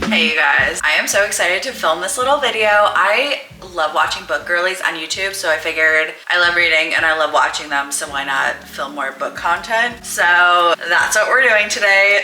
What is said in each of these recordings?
Hey you guys, I am so excited to film this little video. I love watching book girlies on YouTube, so I figured I love reading and I love watching them, so why not film more book content? So that's what we're doing today.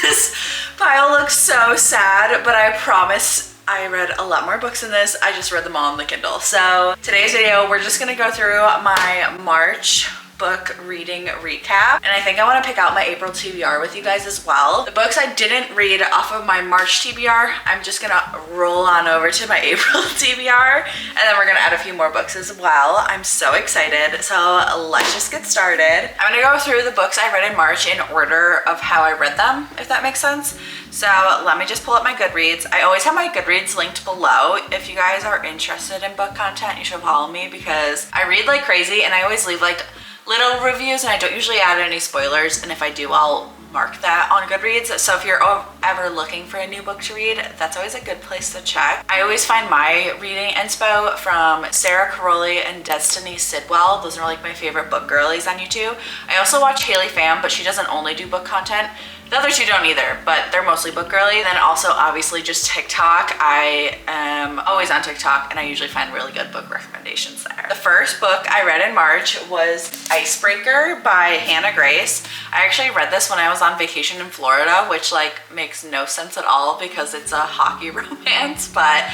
This pile looks so sad, but I promise I read a lot more books in this. I just read them all on the Kindle. So today's video, we're just gonna go through my March book reading recap, and I think I want to pick out my April TBR with you guys as well. The books I didn't read off of my March TBR, I'm just gonna roll on over to my April TBR, and then we're gonna add a few more books as well. I'm so excited, so let's just get started. I'm gonna go through the books I read in March in order of how I read them, if that makes sense. So let me just pull up my Goodreads. I always have my Goodreads linked below. If you guys are interested in book content, you should follow me because I read like crazy, and I always leave like little reviews, and I don't usually add any spoilers, and if I do, I'll mark that on Goodreads. So if you're ever looking for a new book to read, that's always a good place to check. I always find my reading inspo from Sarah Caroli and Destiny Sidwell. Those are like my favorite book girlies on YouTube. I also watch Hiiii Fam, but she doesn't only do book content. The other two don't either, but they're mostly book girly. Then also obviously just TikTok. I am always on TikTok, and I usually find really good book recommendations there. The first book I read in March was Icebreaker by Hannah Grace. I actually read this when I was on vacation in Florida, which like makes no sense at all because it's a hockey romance, but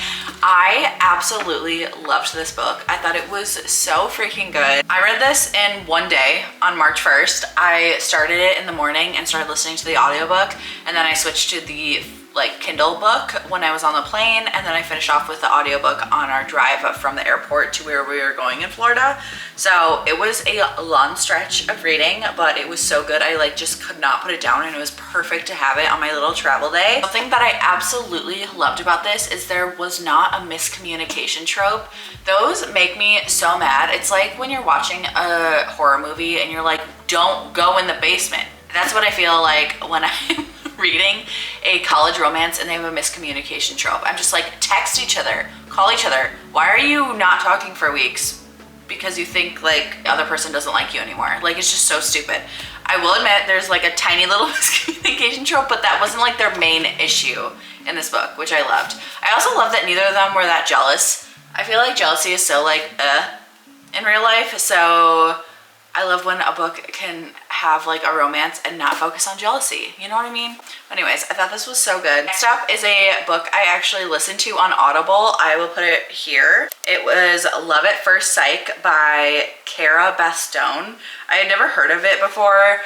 I absolutely loved this book. I thought it was so freaking good. I read this in one day on March 1st. I started it in the morning and started listening to the audiobook, and then I switched to the like Kindle book when I was on the plane, and then I finished off with the audiobook on our drive from the airport to where we were going in Florida. So it was a long stretch of reading, but it was so good. I like just could not put it down, and it was perfect to have it on my little travel day. Something that I absolutely loved about this is there was not a miscommunication trope. Those make me so mad. It's like when you're watching a horror movie and you're like, don't go in the basement. That's what I feel like when I'm reading a college romance and they have a miscommunication trope. I'm just like, text each other, call each other. Why are you not talking for weeks? Because you think like the other person doesn't like you anymore. Like, it's just so stupid. I will admit there's like a tiny little miscommunication trope, but that wasn't like their main issue in this book, which I loved. I also love that neither of them were that jealous. I feel like jealousy is so like in real life, so I love when a book can have like a romance and not focus on jealousy. You know what I mean? Anyways, I thought this was so good. Next up is a book I actually listened to on Audible. I will put it here. It was Love at First Sight by Cara Beth Stone. I had never heard of it before.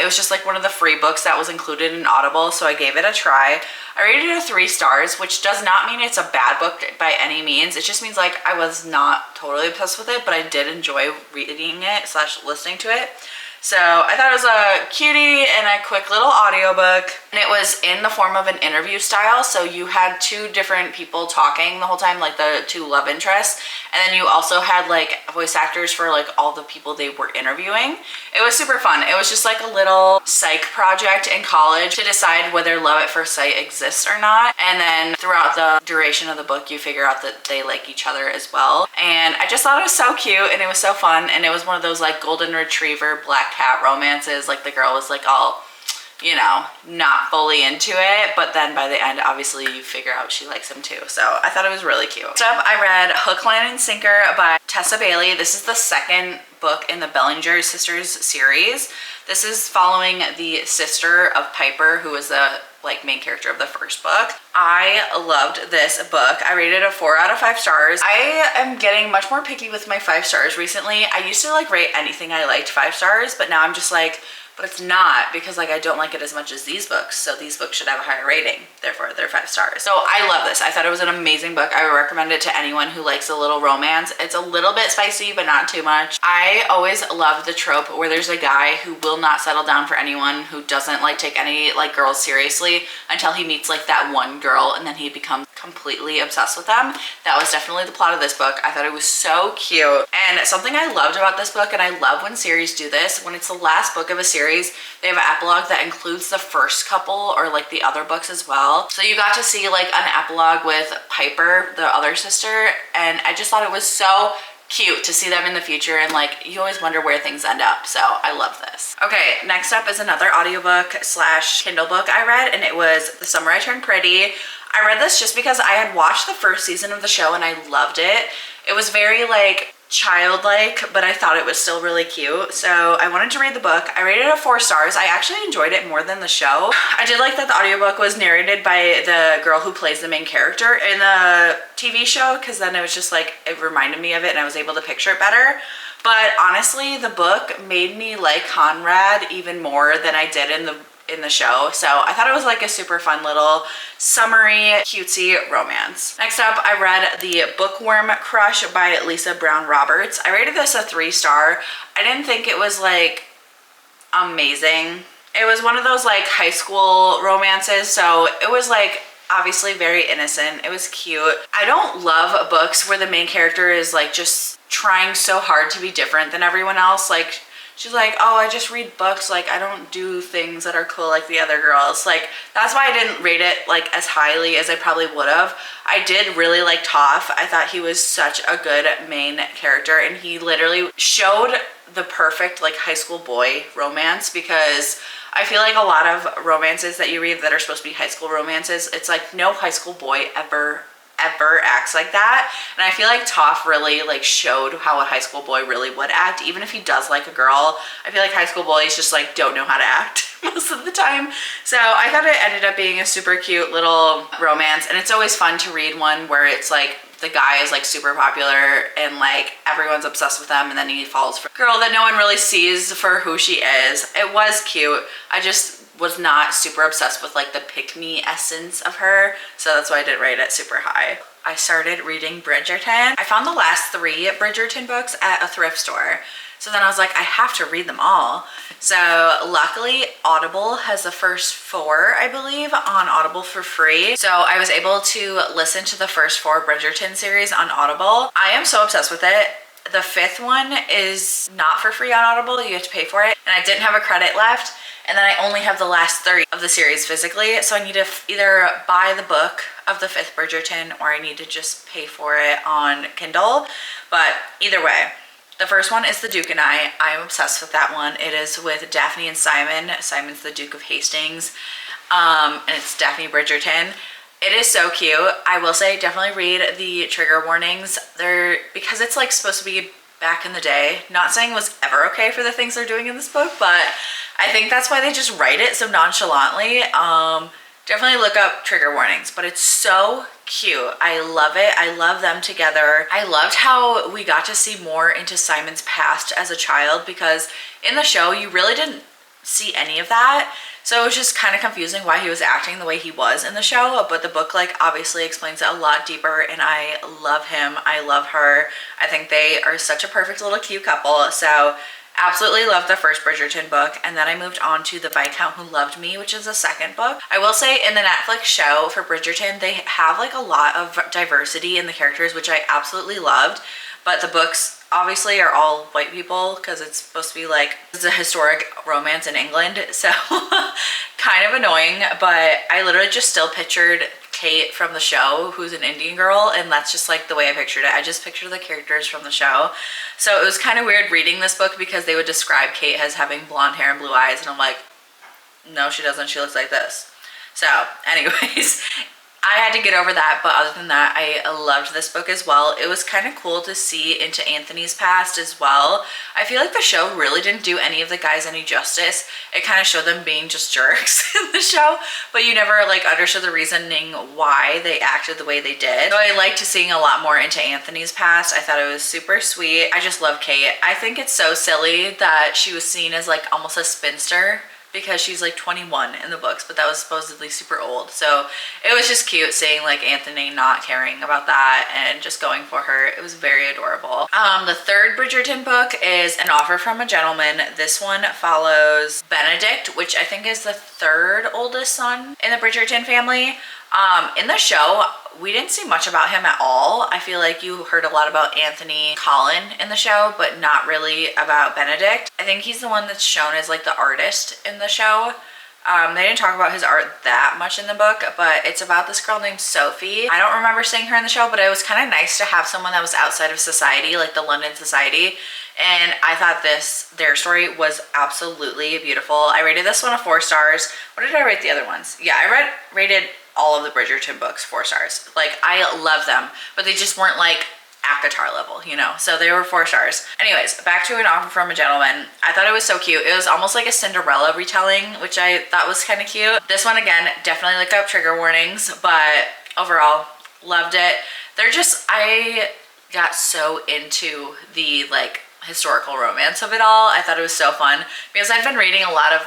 It was just like one of the free books that was included in Audible, so I gave it a try. I rated it 3 stars, which does not mean it's a bad book by any means. It just means like I was not totally obsessed with it, but I did enjoy reading it / listening to it. So I thought it was a cutie and a quick little audiobook, and it was in the form of an interview style. So you had 2 different people talking the whole time, like the 2 love interests, and then you also had like voice actors for like all the people they were interviewing. It was super fun. It was just like a little psych project in college to decide whether love at first sight exists or not, and then throughout the duration of the book you figure out that they like each other as well. And I just thought it was so cute, and it was so fun, and it was one of those like golden retriever black cat romances. Like the girl was like all, you know, not fully into it, but then by the end obviously you figure out she likes him too. So I thought it was really cute. Next up, I read Hook, Line, and Sinker by Tessa Bailey. This is the second book in the Bellinger Sisters series. This is following the sister of Piper, who was the like main character of the first book. I loved this book. I rated it 4 out of 5 stars. I am getting much more picky with my 5 stars recently. I used to like rate anything I liked 5 stars, but now I'm just like, but it's not, because like I don't like it as much as these books, so these books should have a higher rating, therefore they're 5 stars. So I love this. I thought it was an amazing book. I would recommend it to anyone who likes a little romance. It's a little bit spicy, but not too much. I always love the trope where there's a guy who will not settle down for anyone, who doesn't like take any like girls seriously until he meets like that one girl, and then he becomes completely obsessed with them. That was definitely the plot of this book. I thought it was so cute. And something I loved about this book, and I love when series do this, when it's the last book of a series, they have an epilogue that includes the first couple or like the other books as well. So you got to see like an epilogue with Piper, the other sister, and I just thought it was so cute to see them in the future, and like you always wonder where things end up, so I love this. Okay, next up is another audiobook slash Kindle book I read, and it was The Summer I Turned Pretty. I read this just because I had watched the first season of the show and I loved it. It was very like childlike, but I thought it was still really cute, so I wanted to read the book. I rated it 4 stars. I actually enjoyed it more than the show. I did like that the audiobook was narrated by the girl who plays the main character in the TV show, because then it was just like, it reminded me of it and I was able to picture it better. But honestly, the book made me like Conrad even more than I did in the show. So I thought it was like a super fun little summery cutesy romance. Next up, I read The Bookworm Crush by Lisa Brown Roberts. I rated this a 3 star. I didn't think it was like amazing. It was one of those like high school romances, so it was like obviously very innocent. It was cute. I don't love books where the main character is like just trying so hard to be different than everyone else. Like she's like, oh, I just read books, like I don't do things that are cool like the other girls. Like that's why I didn't rate it like as highly as I probably would have. I did really like Toph. I thought he was such a good main character, and he literally showed the perfect like high school boy romance, because I feel like a lot of romances that you read that are supposed to be high school romances, it's like no high school boy ever acts like that. And I feel like Toph really like showed how a high school boy really would act, even if he does like a girl. I feel like high school boys just like don't know how to act most of the time. So I thought it ended up being a super cute little romance, and it's always fun to read one where it's like the guy is like super popular and like everyone's obsessed with them, and then he falls for a girl that no one really sees for who she is. It was cute. I just was not super obsessed with like the pick-me essence of her, so that's why I didn't rate it super high. I started reading Bridgerton. I found the last 3 Bridgerton books at a thrift store, so then I was like, I have to read them all. So luckily Audible has the first 4, I believe, on Audible for free, so I was able to listen to the first 4 Bridgerton series on Audible. I am so obsessed with it. The 5th one is not for free on Audible, you have to pay for it, and I didn't have a credit left. And then I only have the last 3 of the series physically, so I need to either buy the book of the 5th Bridgerton or I need to just pay for it on Kindle. But either way, the first one is The Duke and I. I'm obsessed with that one. It is with Daphne and Simon. Simon's the Duke of Hastings, and it's Daphne Bridgerton. It is so cute. I will say definitely read the trigger warnings. Because it's like supposed to be back in the day. Not saying it was ever okay for the things they're doing in this book, but I think that's why they just write it so nonchalantly. Definitely look up trigger warnings, but it's so cute. I love it. I love them together. I loved how we got to see more into Simon's past as a child, because in the show you really didn't see any of that. So it was just kind of confusing why he was acting the way he was in the show, but the book like obviously explains it a lot deeper, and I love him. I love her. I think they are such a perfect little cute couple. So absolutely loved the first Bridgerton book, and then I moved on to The Viscount Who Loved Me, which is the second book. I will say in the Netflix show for Bridgerton, they have like a lot of diversity in the characters, which I absolutely loved, but the books obviously are all white people because it's supposed to be like, it's a historic romance in England, so kind of annoying. But I literally just still pictured Kate from the show, who's an Indian girl, and that's just like the way I pictured it. I just pictured the characters from the show. So it was kind of weird reading this book because they would describe Kate as having blonde hair and blue eyes, and I'm like, no, she doesn't. She looks like this. So anyways, I had to get over that, but other than that, I loved this book as well. It was kind of cool to see into Anthony's past as well. I feel like the show really didn't do any of the guys any justice. It kind of showed them being just jerks in the show, but you never like understood the reasoning why they acted the way they did. So I liked seeing a lot more into Anthony's past. I thought it was super sweet. I just love Kate. I think it's so silly that she was seen as like almost a spinster, because she's like 21 in the books, but that was supposedly super old. So it was just cute seeing like Anthony not caring about that and just going for her. It was very adorable. The third Bridgerton book is An Offer from a Gentleman. This one follows Benedict, which I think is the 3rd oldest son in the Bridgerton family. In the show, we didn't see much about him at all. I feel like you heard a lot about Anthony Collin in the show, but not really about Benedict. I think he's the one that's shown as like the artist in the show, They didn't talk about his art that much in the book, but it's about this girl named Sophie. I don't remember seeing her in the show, but it was kind of nice to have someone that was outside of society, like the London society. And I thought their story was absolutely beautiful. I rated this one a 4 stars. What did I rate the other ones? Yeah, I rated all of the Bridgerton books 4 stars. Like, I love them, but they just weren't like ACOTAR level, you know, so they were 4 stars. Anyways, back to An Offer from a Gentleman. I thought it was so cute. It was almost like a Cinderella retelling, which I thought was kind of cute. This one, again, definitely look up trigger warnings, but overall, loved it. I got so into the like historical romance of it all. I thought it was so fun because I've been reading a lot of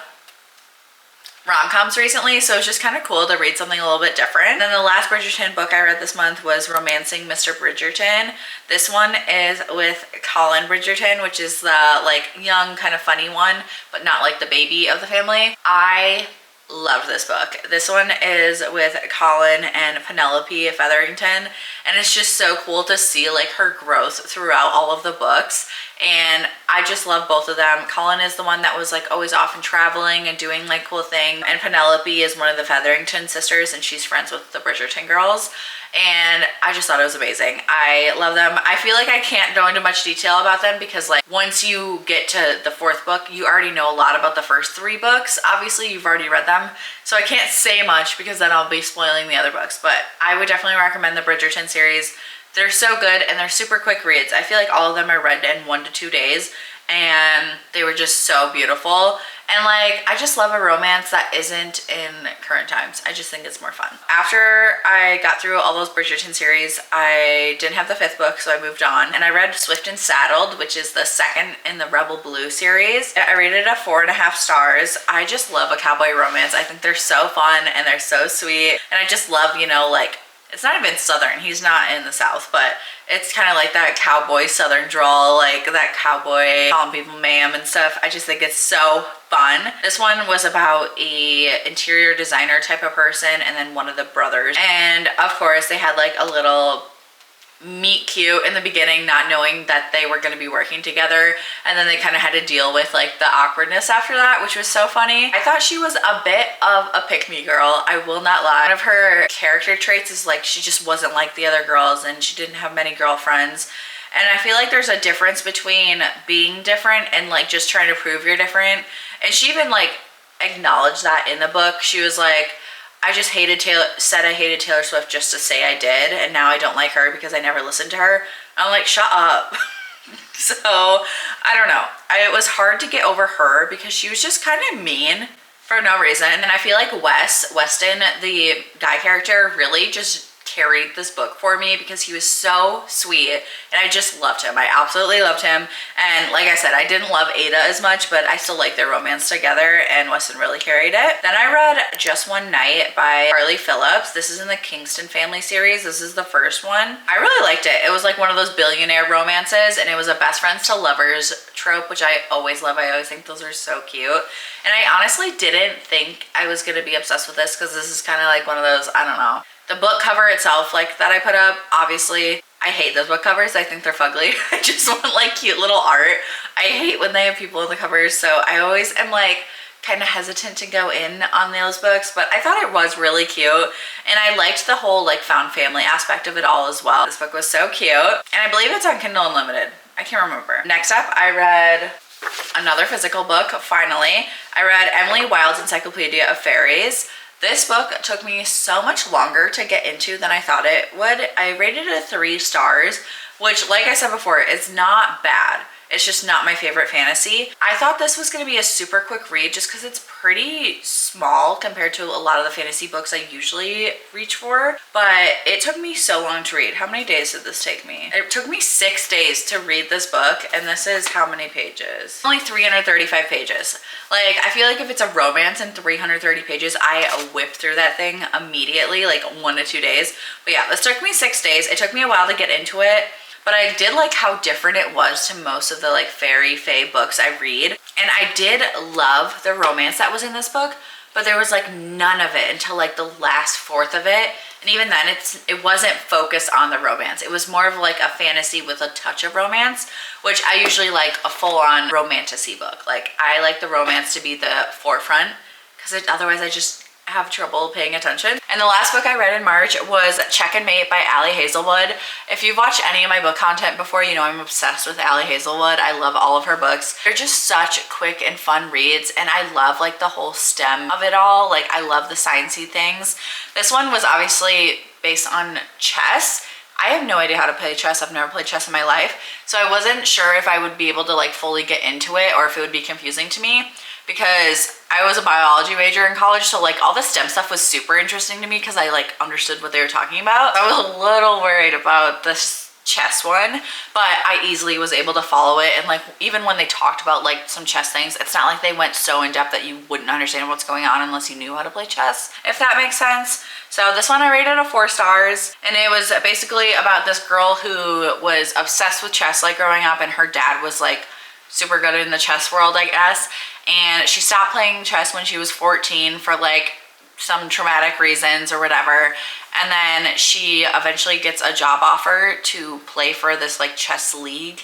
rom-coms recently, so it's just kind of cool to read something a little bit different. And then the last Bridgerton book I read this month was Romancing Mr. Bridgerton. This one is with Colin Bridgerton, which is the like young kind of funny one, but not like the baby of the family. I loved this book. This one is with Colin and Penelope Featherington, and it's just so cool to see like her growth throughout all of the books. And I just love both of them. Colin is the one that was like always off and traveling and doing like cool things, and Penelope is one of the Featherington sisters, and she's friends with the Bridgerton girls. And I just thought it was amazing. I love them. I feel like I can't go into much detail about them because like once you get to the 4th book, you already know a lot about the first 3 books. Obviously, you've already read them, so I can't say much because then I'll be spoiling the other books. But I would definitely recommend the Bridgerton series. They're so good and they're super quick reads. I feel like all of them are read in 1 to 2 days, and they were just so beautiful. And like, I just love a romance that isn't in current times. I just think it's more fun. After I got through all those Bridgerton series, I didn't have the 5th book, so I moved on. And I read Swift and Saddled, which is the 2nd in the Rebel Blue series. I rated it a 4.5 stars. I just love a cowboy romance. I think they're so fun and they're so sweet. And I just love, you know, like, it's not even Southern. He's not in the South, but it's kind of like that cowboy Southern drawl, like that cowboy calling people ma'am and stuff. I just think it's so fun. This one was about a interior designer type of person and then one of the brothers. And of course they had like a little meet cute in the beginning, not knowing that they were going to be working together, and then they kind of had to deal with like the awkwardness after that, which was so funny. I thought she was a bit of a pick-me girl, I will not lie. One of her character traits is like she just wasn't like the other girls and she didn't have many girlfriends. And I feel like there's a difference between being different and like just trying to prove you're different. And she even like acknowledged that in the book. She was like, I just said I hated Taylor Swift just to say I did, and now I don't like her because I never listened to her. I'm like, shut up. So, I don't know. It was hard to get over her because she was just kind of mean for no reason. And I feel like Weston, the guy character, really just carried this book for me because he was so sweet and I just loved him. I absolutely loved him. And like I said, I didn't love Ada as much, but I still like their romance together, and Weston really carried it. Then I read Just One Night by Carly Phillips. This is in the Kingston Family series. This is the first one. I really liked it. It was like one of those billionaire romances, and it was a best friends to lovers trope, which I always love. I always think those are so cute. And I honestly didn't think I was gonna be obsessed with this because this is kind of like one of those, I don't know. The book cover itself, like that I put up, obviously, I hate those book covers. I think they're fugly. I just want like cute little art. I hate when they have people in the covers, so I always am like kind of hesitant to go in on those books, but I thought it was really cute, and I liked the whole like found family aspect of it all as well. This book was so cute, and I believe it's on Kindle Unlimited. I can't remember. Next up, I read another physical book, finally. I read Emily Wilde's Encyclopedia of Fairies. This book took me so much longer to get into than I thought it would. I rated it 3 stars, which, like I said before, is not bad. It's just not my favorite fantasy. I thought this was going to be a super quick read just because it's pretty small compared to a lot of the fantasy books I usually reach for, but it took me so long to read. How many days did this take me? It took me 6 days to read this book, and this is how many pages? Only 335 pages. Like, I feel like if it's a romance in 330 pages, I whip through that thing immediately, like 1 to 2 days. But yeah, this took me 6 days. It took me a while to get into it, but I did like how different it was to most of the like fairy fae books I read. And I did love the romance that was in this book, but there was like none of it until like the last fourth of it. And even then it wasn't focused on the romance. It was more of like a fantasy with a touch of romance, which I usually like a full-on romantasy book. Like, I like the romance to be the forefront because otherwise I just have trouble paying attention. And the last book I read in March was Check and Mate by Ali Hazelwood. If you've watched any of my book content before, you know I'm obsessed with Ali Hazelwood. I love all of her books. They're just such quick and fun reads, and I love like the whole stem of it all. Like I love the sciencey things. This one was obviously based on chess. I have no idea how to play chess. I've never played chess in my life. So I wasn't sure if I would be able to like fully get into it or if it would be confusing to me, because I was a biology major in college, so like all the STEM stuff was super interesting to me because I like understood what they were talking about. I was a little worried about this chess one, but I easily was able to follow it. And like even when they talked about like some chess things, it's not like they went so in depth that you wouldn't understand what's going on unless you knew how to play chess, if that makes sense. So this one I rated a 4 stars, and it was basically about this girl who was obsessed with chess like growing up, and her dad was like super good in the chess world, I guess. And she stopped playing chess when she was 14 for like some traumatic reasons or whatever. And then she eventually gets a job offer to play for this like chess league.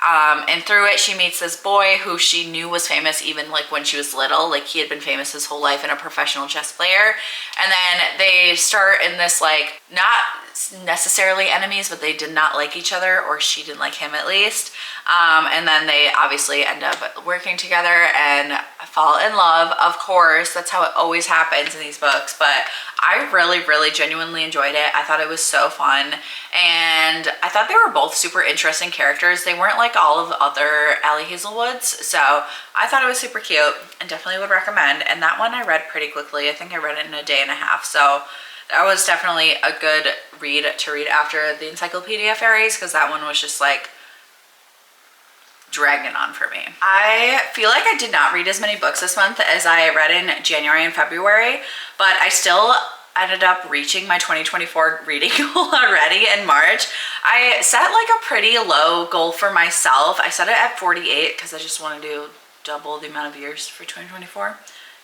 And through it, she meets this boy who she knew was famous even like when she was little. Like he had been famous his whole life and a professional chess player. And then they start in this like, not necessarily enemies, but they did not like each other, or she didn't like him at least. And then they obviously end up working together and fall in love. Of course, that's how it always happens in these books, but I really genuinely enjoyed it. I thought it was so fun, and I thought they were both super interesting characters. They weren't like all of the other Ali Hazelwoods, so I thought it was super cute and definitely would recommend. And that one I read pretty quickly. I think I read it in a day and a half, so that was definitely a good read to read after the Encyclopedia Fairies, because that one was just like dragging on for me. I feel like I did not read as many books this month as I read in January and February, but I still ended up reaching my 2024 reading goal already in March. I set like a pretty low goal for myself. I set it at 48 because I just want to do double the amount of years for 2024.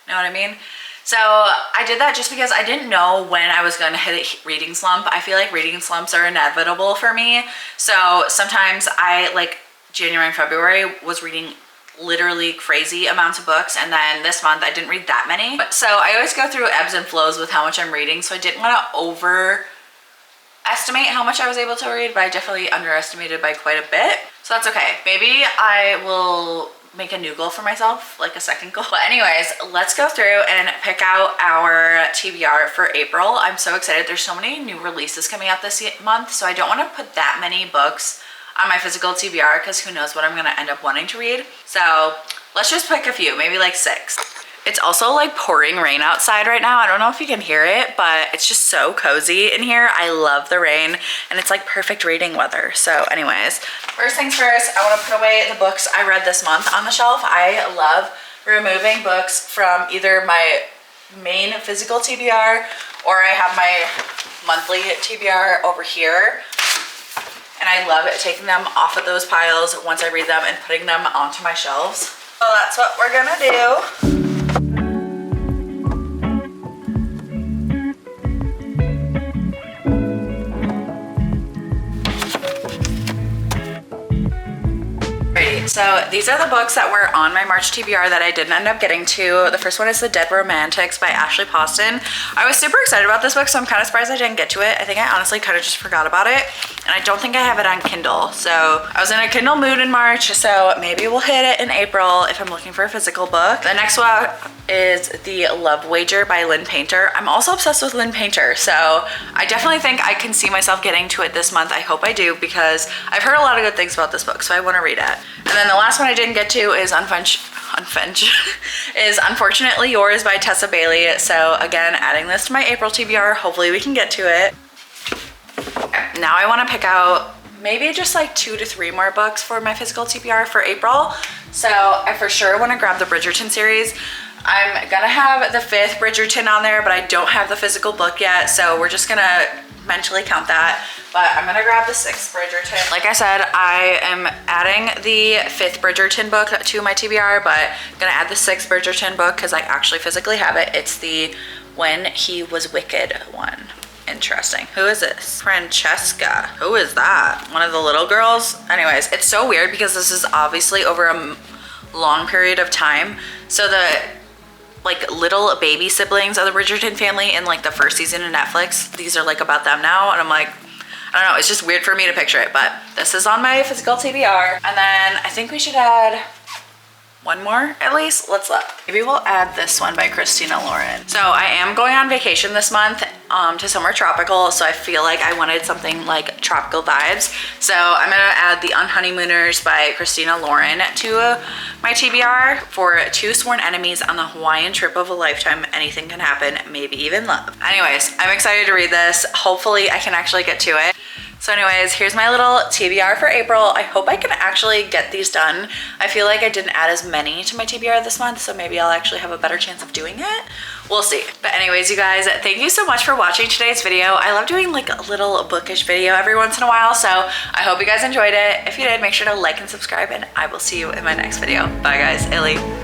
Know what I mean? So I did that just because I didn't know when I was going to hit a reading slump. I feel like reading slumps are inevitable for me. So sometimes I like January and February was reading literally crazy amounts of books, and then this month I didn't read that many. So I always go through ebbs and flows with how much I'm reading, so I didn't want to overestimate how much I was able to read, but I definitely underestimated by quite a bit. So that's okay. Maybe I will make a new goal for myself, like a second goal. But anyways, let's go through and pick out our TBR for April. I'm so excited. There's so many new releases coming out this month, so I don't want to put that many books on my physical TBR because who knows what I'm gonna end up wanting to read. So let's just pick a few, maybe like 6. It's also like pouring rain outside right now. I don't know if you can hear it, but it's just so cozy in here. I love the rain, and it's like perfect reading weather. So anyways, first things first, I want to put away the books I read this month on the shelf. I love removing books from either my main physical TBR or I have my monthly TBR over here. And I love it taking them off of those piles once I read them and putting them onto my shelves. So that's what we're gonna do. So these are the books that were on my March TBR that I didn't end up getting to. The first one is The Dead Romantics by Ashley Poston. I was super excited about this book, so I'm kind of surprised I didn't get to it. I think I honestly kind of just forgot about it, and I don't think I have it on Kindle. So I was in a Kindle mood in March, so maybe we'll hit it in April if I'm looking for a physical book. The next one is The Love Wager by Lynn Painter. I'm also obsessed with Lynn Painter, so I definitely think I can see myself getting to it this month. I hope I do, because I've heard a lot of good things about this book, so I want to read it. And then the last one I didn't get to is Unfortunately Yours by Tessa Bailey. So again, adding this to my April TBR. Hopefully we can get to it. Okay, now I want to pick out maybe just like 2 to 3 more books for my physical TBR for April. So I for sure want to grab the Bridgerton series. I'm gonna have the 5th Bridgerton on there, but I don't have the physical book yet, so we're just gonna mentally count that. But I'm gonna grab the 6th Bridgerton. Like I said, I am adding the 5th Bridgerton book to my TBR, but I'm gonna add the 6th Bridgerton book because I actually physically have it. It's the When He Was Wicked one. Interesting. Who is this? Francesca. Who is that? One of the little girls? Anyways, it's so weird because this is obviously over a long period of time. So the like little baby siblings of the Bridgerton family in like the first season of Netflix. These are like about them now, and I'm like, I don't know, it's just weird for me to picture it, but this is on my physical TBR. And then I think we should add one more at least. Let's look. Maybe we'll add this one by Christina Lauren. So I am going on vacation this month to somewhere tropical, so I feel like I wanted something like tropical vibes. So I'm gonna add the Unhoneymooners by Christina Lauren to my TBR for 2 sworn enemies on the Hawaiian trip of a lifetime. Anything can happen, maybe even love. Anyways, I'm excited to read this. Hopefully I can actually get to it. So anyways, here's my little TBR for April. I hope I can actually get these done. I feel like I didn't add as many to my TBR this month, so maybe I'll actually have a better chance of doing it. We'll see. But anyways, you guys, thank you so much for watching today's video. I love doing like a little bookish video every once in a while, so I hope you guys enjoyed it. If you did, make sure to like and subscribe, and I will see you in my next video. Bye guys, Hiiii.